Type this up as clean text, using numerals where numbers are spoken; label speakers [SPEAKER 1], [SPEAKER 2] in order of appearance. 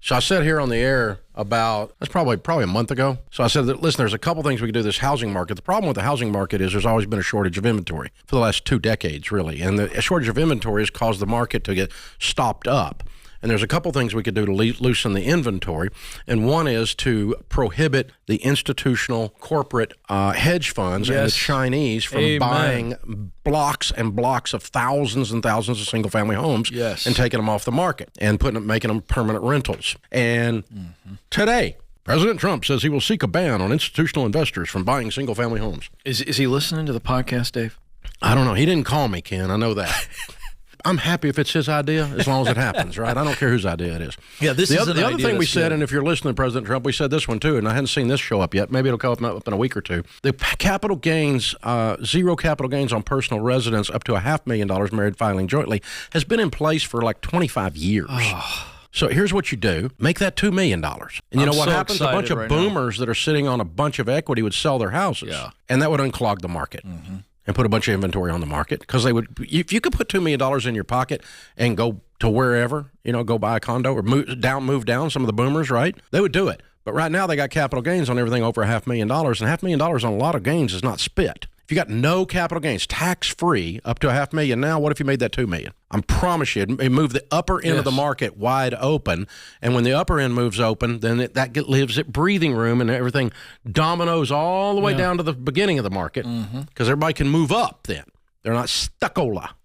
[SPEAKER 1] So I said here on the air that's probably a month ago. So I said that, listen, there's a couple things we can do this housing market. The problem with the housing market is there's always been a shortage of inventory for the last 2 decades, really. And the shortage of inventory has caused the market to get stopped up. And there's a couple things we could do to loosen the inventory. And one is to prohibit the institutional corporate hedge funds and the Chinese from buying blocks and blocks of thousands and thousands of single-family homes and taking them off the market and making them permanent rentals. And today, President Trump says he will seek a ban on institutional investors from buying single-family homes.
[SPEAKER 2] Is he listening to the podcast, Dave?
[SPEAKER 1] I don't know. He didn't call me, Ken. I know that. I'm happy if it's his idea, as long as it happens, right? I don't care whose idea it is.
[SPEAKER 2] Yeah, the
[SPEAKER 1] other thing we said, and if you're listening to President Trump, we said this one too, and I hadn't seen this show up yet. Maybe it'll come up in a week or two. The capital gains, zero capital gains on personal residence up to $500,000 married filing jointly has been in place for like 25 years. So here's what you do. Make that $2 million. And you know what happens? A bunch of boomers that are sitting on a bunch of equity would sell their houses, and that would unclog the market. And put a bunch of inventory on the market, because they would. If you could put $2 million in your pocket and go to wherever, go buy a condo or move down. Some of the boomers, right? They would do it. But right now they got capital gains on everything over $500,000, and $500,000 on a lot of gains is not spit. If you got no capital gains, tax-free, up to $500,000 now, what if you made that $2 million? I promise you, it moved the upper end of the market wide open, and when the upper end moves open, then that leaves it breathing room, and everything dominoes all the way down to the beginning of the market, because everybody can move up then. They're not stuccola.